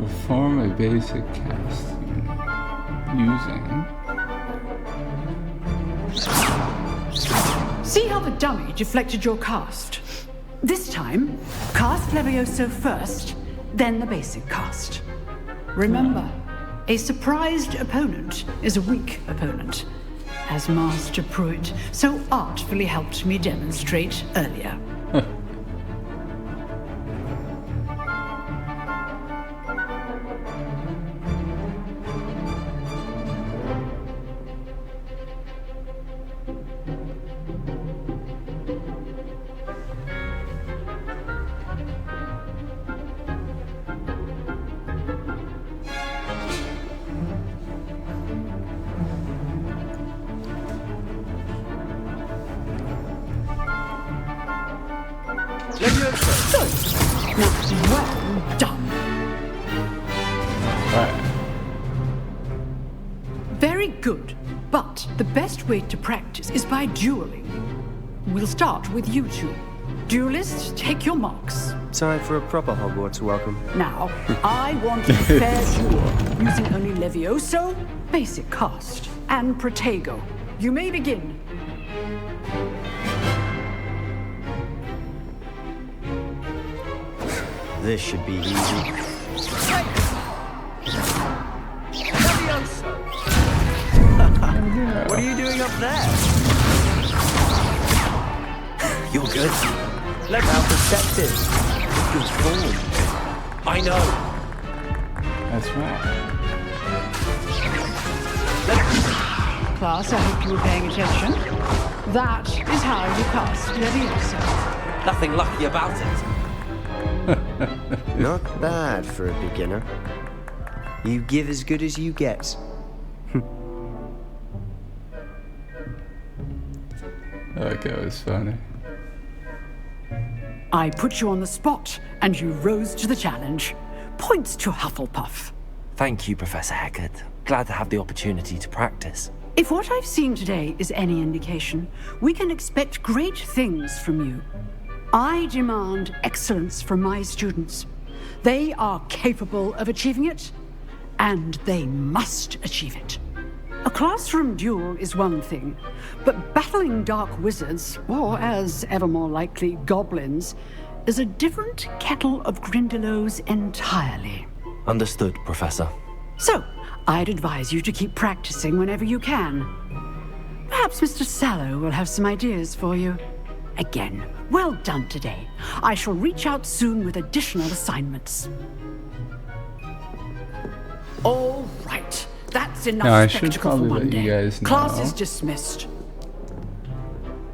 Perform a basic casting using... See how the dummy deflected your cast? This time, cast Levioso first, then the basic cast. Remember, a surprised opponent is a weak opponent, as Master Pruitt so artfully helped me demonstrate earlier. Well done. Right. Very good. But the best way to practice is by dueling. We'll start with you two. Duelists, take your marks. Time for a proper Hogwarts welcome. Now, I want a fair duel, using only Levioso, basic cast, and Protego. You may begin. This should be easy. What are you doing up there? You're good. How perceptive. Good form. I know. That's right. Class, I hope you were paying attention. That is how you cast Leviosa. Nothing lucky about it. Not bad for a beginner. You give as good as you get. That was funny. I put you on the spot, and you rose to the challenge. Points to Hufflepuff. Thank you, Professor Hecat. Glad to have the opportunity to practice. If what I've seen today is any indication, we can expect great things from you. I demand excellence from my students. They are capable of achieving it, and they must achieve it. A classroom duel is one thing, but battling dark wizards, or as ever more likely, goblins, is a different kettle of Grindylows entirely. Understood, Professor. So, I'd advise you to keep practicing whenever you can. Perhaps Mr. Sallow will have some ideas for you. Again, well done today. I shall reach out soon with additional assignments. All right. That's enough Now, I should spectacle for probably one let you day. guys know. Class is dismissed.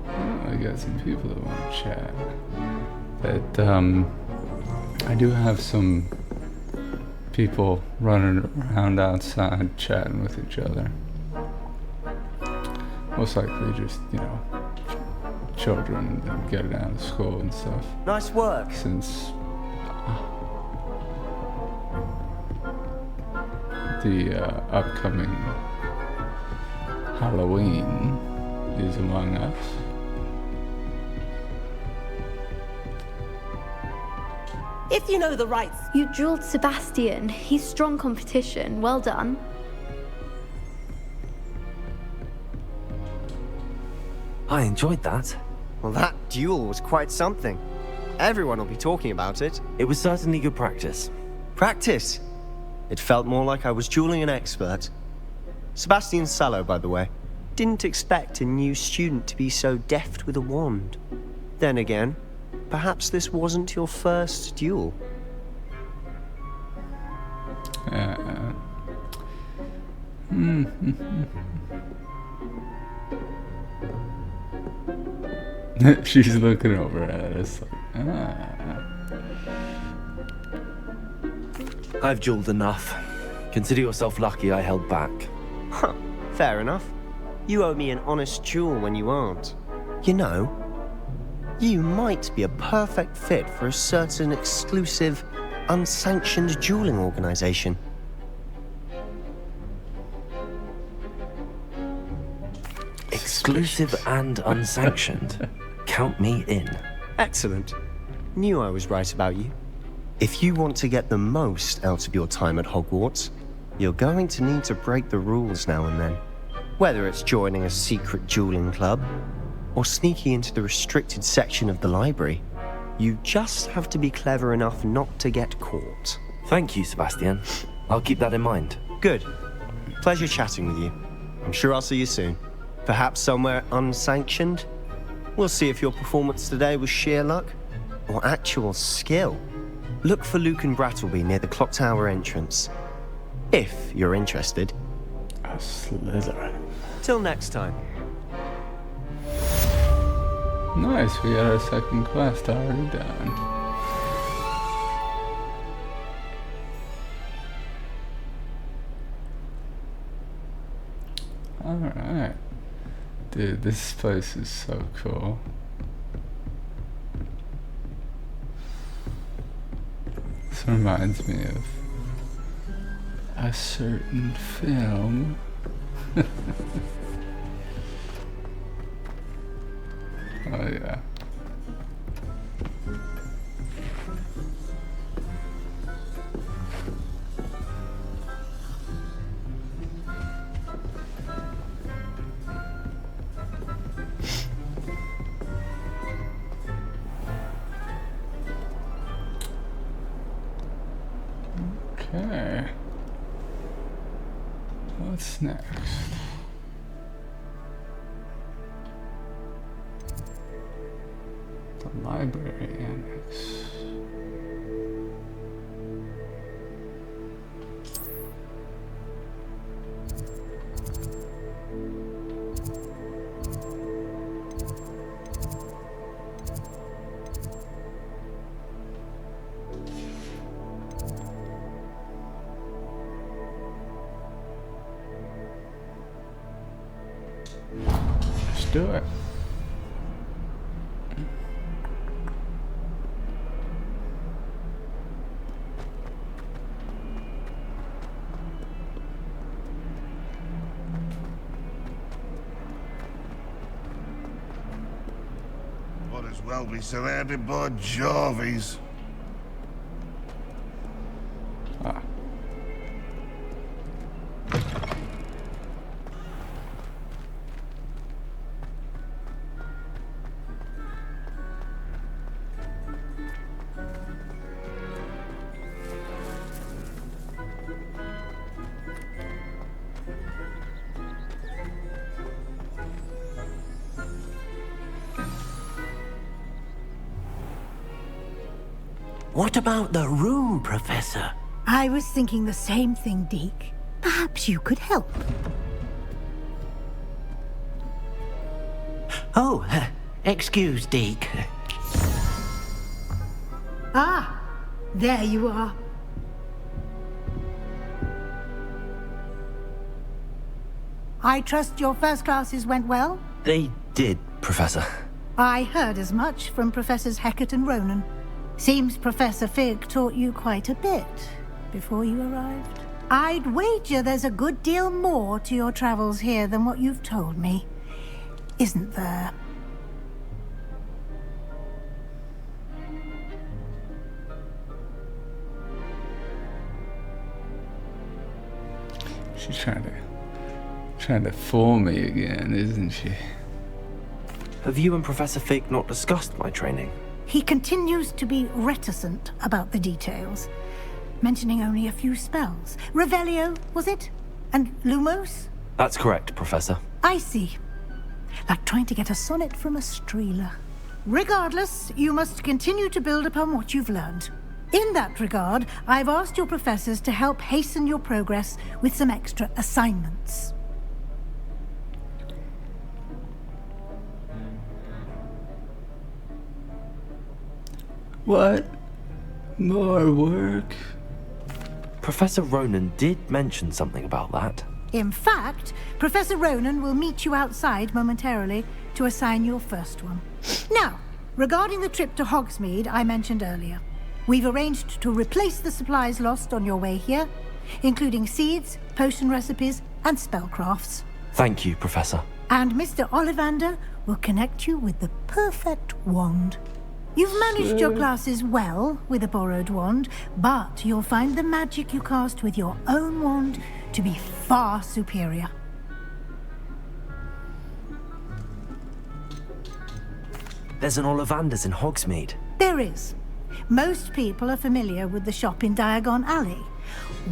I got some people that want to chat. But, I do have some people running around outside chatting with each other. Most likely just, you know, children that get out of school and stuff. Nice work. Since the upcoming Halloween is among us. If you know the rights. You dueled Sebastian. He's strong competition. Well done. I enjoyed that. Well, that duel was quite something. Everyone will be talking about it. It was certainly good practice. Practice? It felt more like I was dueling an expert. Sebastian Sallow, by the way. Didn't expect a new student to be so deft with a wand. Then again, perhaps this wasn't your first duel. She's looking over at us like, I've dueled enough. Consider yourself lucky I held back. Huh, fair enough. You owe me an honest duel when you aren't. You know, you might be a perfect fit for a certain exclusive, unsanctioned dueling organization. Exclusive and unsanctioned. Count me in. Excellent. Knew I was right about you. If you want to get the most out of your time at Hogwarts, you're going to need to break the rules now and then. Whether it's joining a secret dueling club, or sneaking into the restricted section of the library, you just have to be clever enough not to get caught. Thank you, Sebastian. I'll keep that in mind. Good. Pleasure chatting with you. I'm sure I'll see you soon. Perhaps somewhere unsanctioned? We'll see if your performance today was sheer luck or actual skill. Look for Luke and Brattleby near the clock tower entrance. If you're interested. A Slytherin. Till next time. Nice, we got our second quest already done. Alright. Dude, this place is so cool. This reminds me of a certain film. Oh yeah. Okay. What's next? The library annex. Let's do it. Might as well be surrounded by Jarvies. Ah. What about the room, Professor? I was thinking the same thing, Deke. Perhaps you could help. Oh, excuse, Deke. Ah, there you are. I trust your first classes went well? They did, Professor. I heard as much from Professors Hecat and Ronan. Seems Professor Fig taught you quite a bit before you arrived. I'd wager there's a good deal more to your travels here than what you've told me. Isn't there? She's trying to fool me again, isn't she? Have you and Professor Fig not discussed my training? He continues to be reticent about the details, mentioning only a few spells. Revelio, was it? And Lumos? That's correct, Professor. I see. Like trying to get a sonnet from a streeler. Regardless, you must continue to build upon what you've learned. In that regard, I've asked your professors to help hasten your progress with some extra assignments. What? More work? Professor Ronan did mention something about that. In fact, Professor Ronan will meet you outside momentarily to assign your first one. Now, regarding the trip to Hogsmeade I mentioned earlier, we've arranged to replace the supplies lost on your way here, including seeds, potion recipes, and spellcrafts. Thank you, Professor. And Mr. Ollivander will connect you with the perfect wand. You've managed your classes well with a borrowed wand, but you'll find the magic you cast with your own wand to be far superior. There's an Ollivander's in Hogsmeade. There is. Most people are familiar with the shop in Diagon Alley.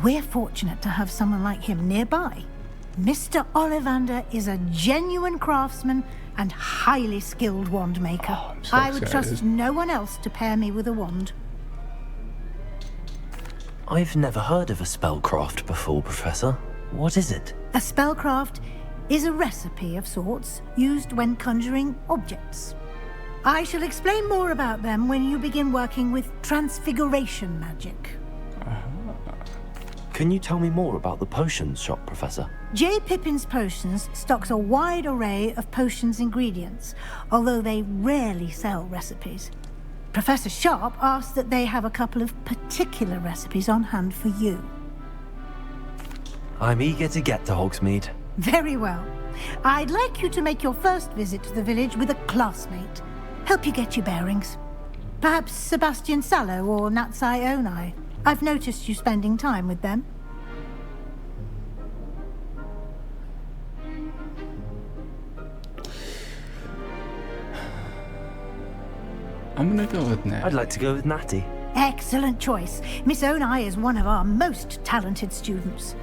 We're fortunate to have someone like him nearby. Mr. Ollivander is a genuine craftsman and highly skilled wand maker. Oh, I'm so I would excited. trust no one else to pair me with a wand. I've never heard of a spellcraft before, Professor. What is it? A spellcraft is a recipe of sorts used when conjuring objects. I shall explain more about them when you begin working with transfiguration magic. Can you tell me more about the potions shop, Professor? J. Pippin's Potions stocks a wide array of potions ingredients, although they rarely sell recipes. Professor Sharp asks that they have a couple of particular recipes on hand for you. I'm eager to get to Hogsmeade. Very well. I'd like you to make your first visit to the village with a classmate. Help you get your bearings. Perhaps Sebastian Sallow or Natsai Onai. I've noticed you spending time with them. I'm gonna go with Nat. I'd like to go with Natty. Excellent choice. Miss Onai is one of our most talented students.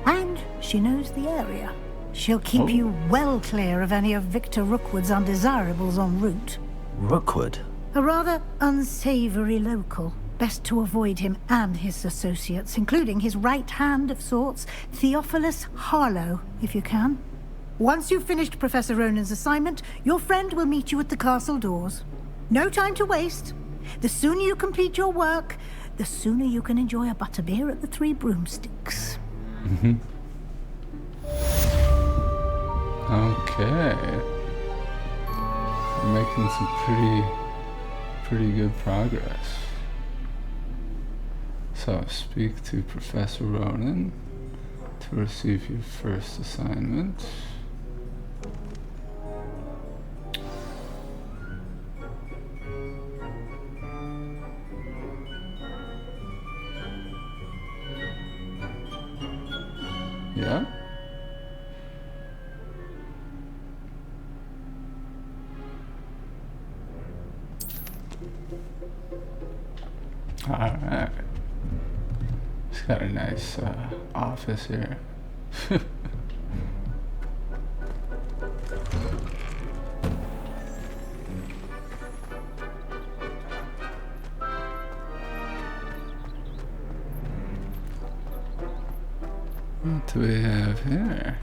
And she knows the area. She'll keep you well clear of any of Victor Rookwood's undesirables en route. Rookwood? A rather unsavory local. Best to avoid him and his associates, including his right hand of sorts, Theophilus Harlow, if you can. Once you've finished Professor Ronan's assignment, your friend will meet you at the castle doors. No time to waste. The sooner you complete your work, the sooner you can enjoy a butterbeer at the Three Broomsticks. Okay. We're making some pretty good progress. So, speak to Professor Ronan to receive your first assignment. Yeah? Alright. It's got a nice office here. What do we have here?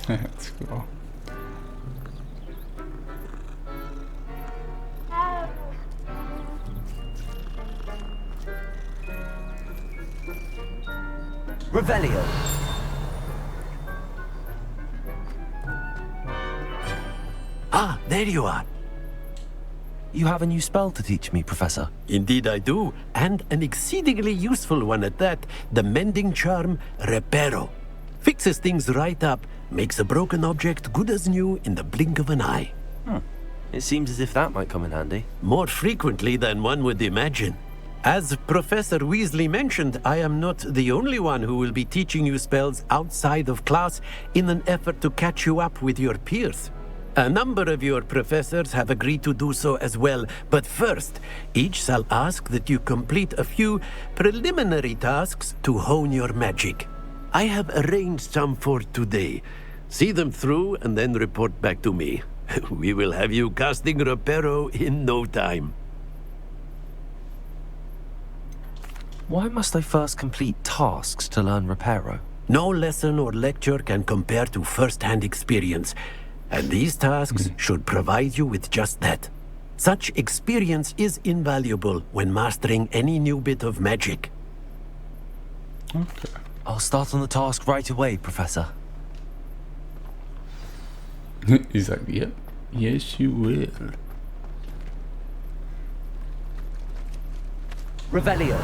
That's cool. Revelio. Ah, there you are. You have a new spell to teach me, Professor. Indeed I do, and an exceedingly useful one at that. The mending charm, Reparo. Fixes things right up, makes a broken object good as new in the blink of an eye. It seems as if that might come in handy. More frequently than one would imagine. As Professor Weasley mentioned, I am not the only one who will be teaching you spells outside of class in an effort to catch you up with your peers. A number of your professors have agreed to do so as well, but first, each shall ask that you complete a few preliminary tasks to hone your magic. I have arranged some for today. See them through and then report back to me. We will have you casting Reparo in no time. Why must I first complete tasks to learn Reparo? No lesson or lecture can compare to first-hand experience, and these tasks should provide you with just that. Such experience is invaluable when mastering any new bit of magic. Okay. I'll start on the task right away, Professor. He's like, yep. Yes, you will. Revelio.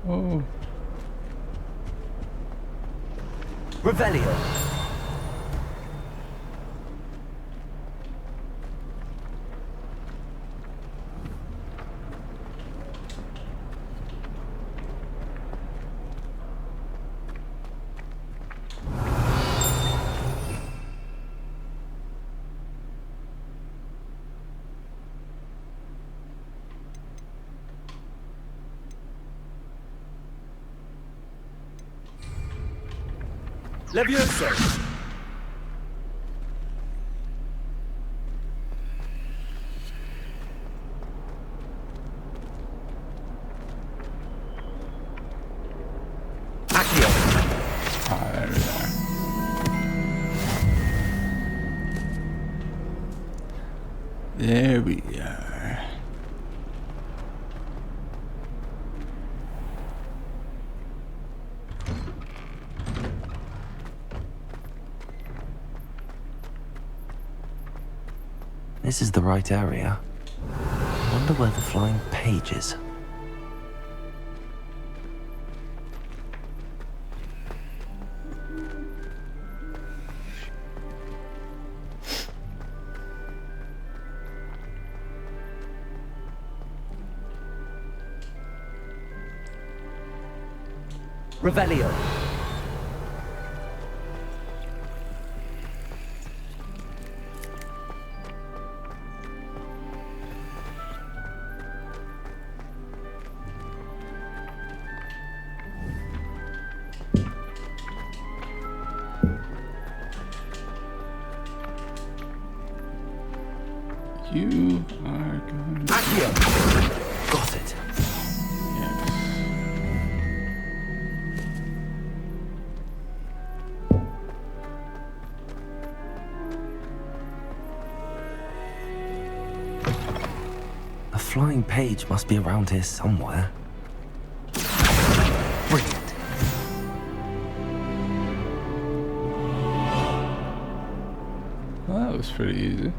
Oh. Revelio. LEVISOSA. Ah, there we are. There we are. This is the right area. Wonder where the flying page is. Revelio. You are going to... Got it. Yes. A flying page must be around here somewhere. Brilliant. Well, that was pretty easy.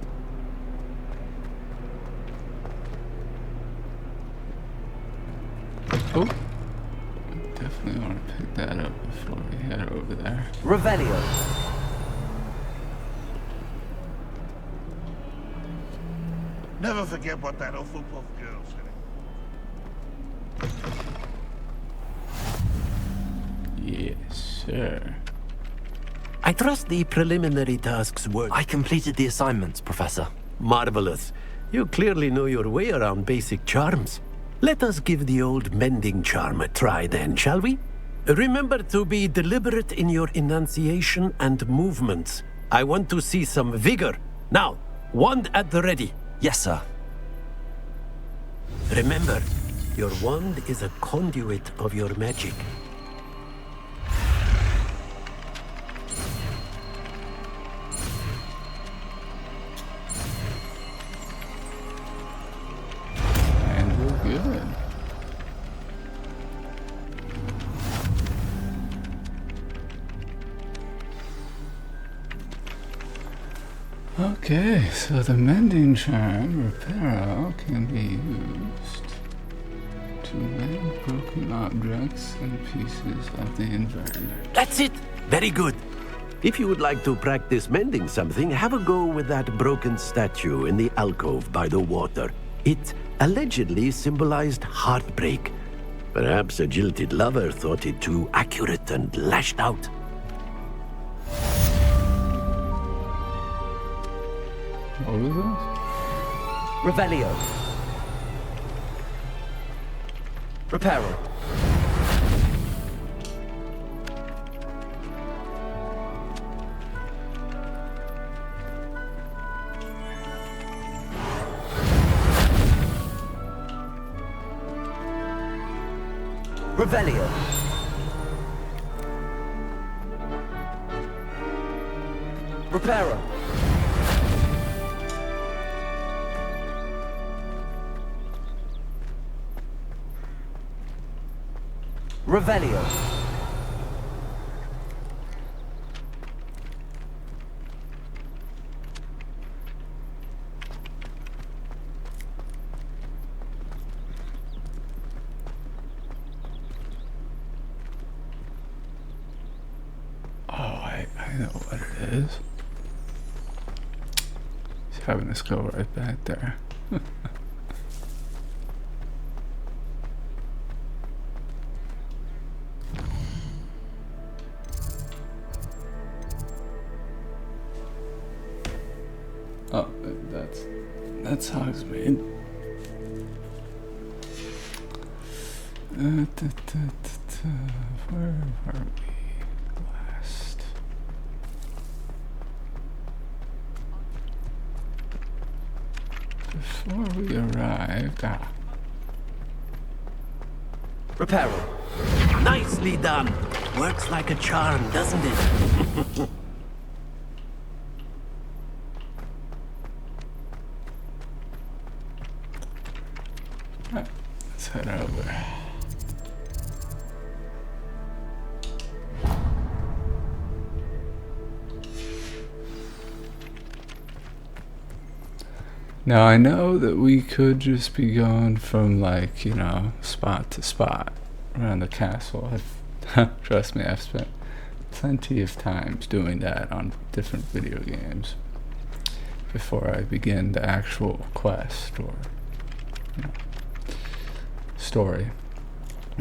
Oh, definitely want to pick that up before we head over there. Revelio. Never forget what that Hufflepuff girl said. Yes, sir. I trust the preliminary tasks were I completed the assignments, Professor. marvelous. You clearly know your way around basic charms. Let us give the old mending charm a try then, shall we? Remember to be deliberate in your enunciation and movements. I want to see some vigor. Now, wand at the ready. Yes, sir. Remember, your wand is a conduit of your magic. And we're good. Okay, so the mending charm, Reparo, can be used to mend broken objects and pieces of the environment. That's it! Very good. If you would like to practice mending something, have a go with that broken statue in the alcove by the water. It allegedly symbolized heartbreak. Perhaps a jilted lover thought it too accurate and lashed out. What was this? Revelio. Reparo. Revelio. Reparo. Revelio. I know what it is. He's having us go right back there. Oh, that's Hogsmeade. Where are we last? Before we arrived, Reparo. Nicely done. Works like a charm, doesn't it? Right, let's head over. Now I know that we could just be going from, like, you know, spot to spot around the castle. Trust me, I've spent plenty of times doing that on different video games before I begin the actual quest, or, you know, story,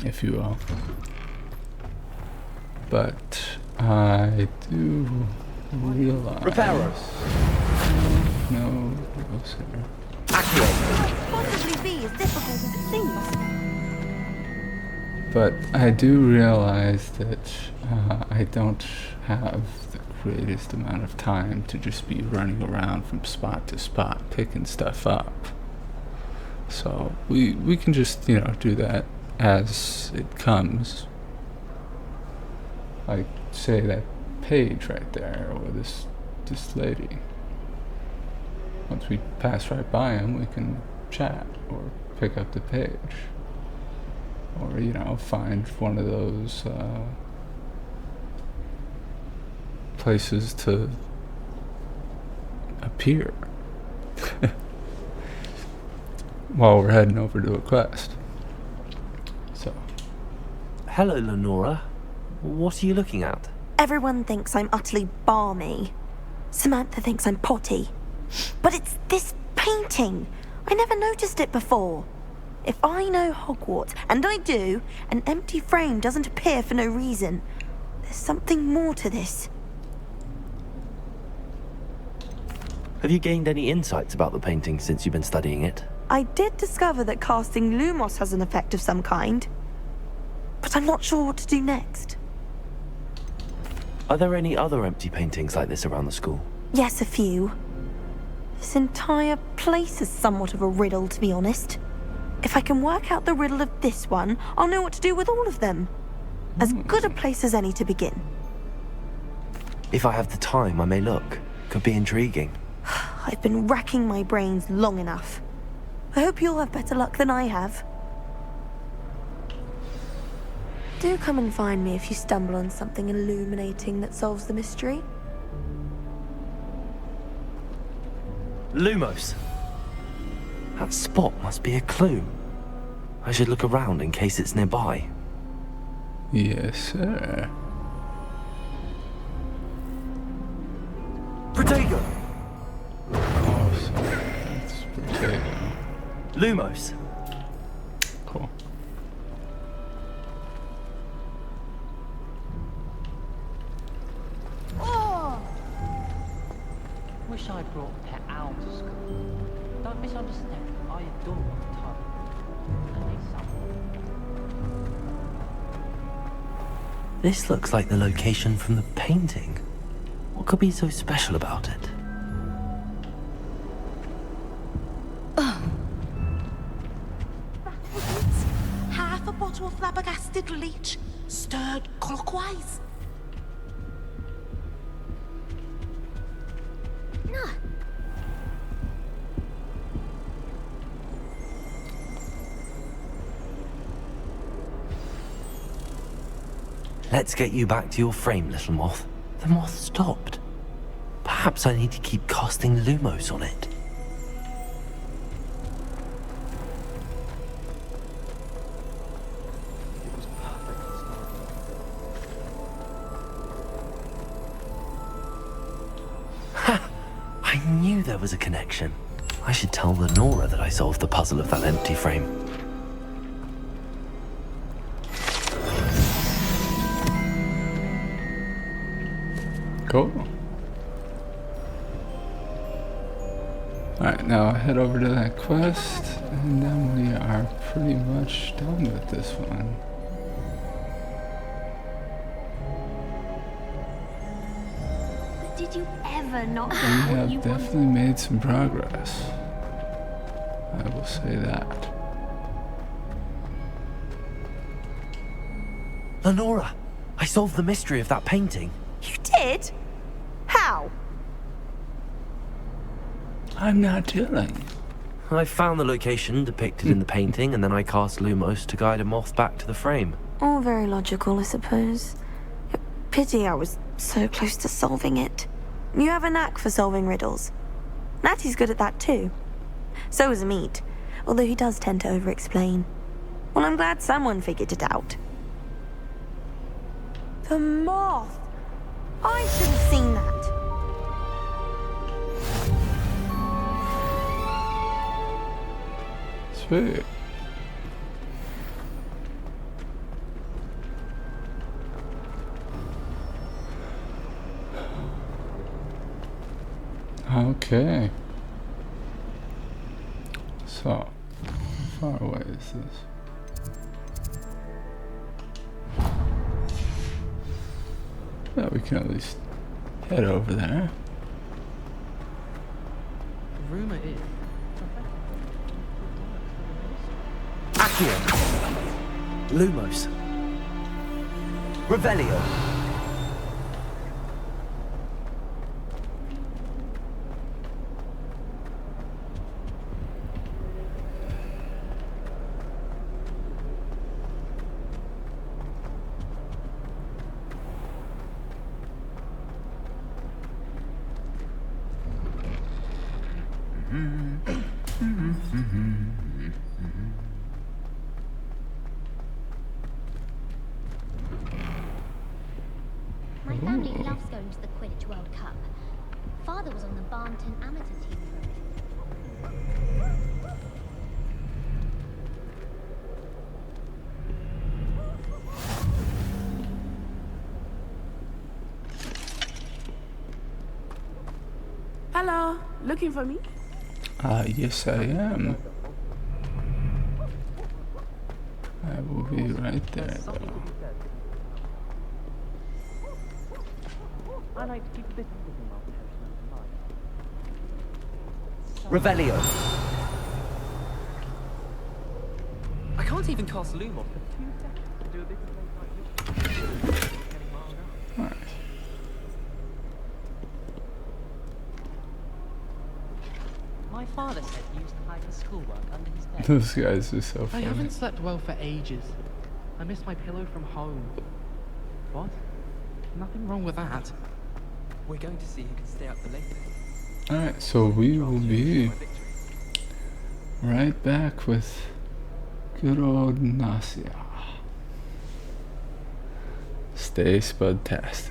if you will. But I do realize... Reparo. No, sir. Possibly be as difficult as it seems. But I do realize that I don't have the greatest amount of time to just be running around from spot to spot picking stuff up. So we can just, you know, do that as it comes. Like, say, that page right there, or this lady. Once we pass right by him, we can chat or pick up the page, or, you know, find one of those places to appear while we're heading over to a quest. So, Hello, Lenora. What are you looking at? Everyone thinks I'm utterly balmy. Samantha thinks I'm potty. But it's this painting. I never noticed it before. If I know Hogwarts, and I do, an empty frame doesn't appear for no reason. There's something more to this. Have you gained any insights about the painting since you've been studying it? I did discover that casting Lumos has an effect of some kind. But I'm not sure what to do next. Are there any other empty paintings like this around the school? Yes, a few. This entire place is somewhat of a riddle, to be honest. If I can work out the riddle of this one, I'll know what to do with all of them. As good a place as any to begin. If I have the time, I may look. Could be intriguing. I've been racking my brains long enough. I hope you'll have better luck than I have. Do come and find me if you stumble on something illuminating that solves the mystery. Lumos. That spot must be a clue. I should look around in case it's nearby. yes, sir. Protego! Oh, sorry. That's potato. Lumos. Cool. Wish I brought Pet Owl to school. Don't misunderstand. I adore Tom. I need someone. This looks like the location from the painting. What could be so special about it? Half a bottle of flabbergasted infested leech stirred clockwise. No. Let's get you back to your frame, little moth. The moth stopped. Perhaps I need to keep casting Lumos on it. Ha! I knew there was a connection. I should tell Lenora that I solved the puzzle of that empty frame. Cool. Alright, now head over to that quest, and then we are pretty much done with this one. But did you ever not We get what have you definitely made some progress. I will say that. Lenora, I solved the mystery of that painting. You did? How? I'm not telling. I found the location depicted in the painting, and then I cast Lumos to guide a moth back to the frame. All very logical, I suppose. Pity I was so close to solving it. You have a knack for solving riddles. Natty's good at that too. So is Meat, although he does tend to over-explain. Well, I'm glad someone figured it out. The moth! I should have seen that. Sweet. Okay. So, how far away is this? Yeah, we can at least head over there. The rumor is. Accio! Lumos! Revelio! My family loves going to the Quidditch World Cup. Father was on the Barnton amateur team for a bit. Hello, looking for me? Yes I am. I will be right there though. I like to keep a bit of Revelio! I can't even cast Lumos for 2 seconds to do a bit of like Alright. My father said he used to hide his schoolwork under his bed. Those guys are so I funny. haven't slept well for ages. I miss my pillow from home. What? Nothing wrong with that. We're going to see who can stay up the latest. Alright, so we will be right back with good old Nasia. Stay spudtastic.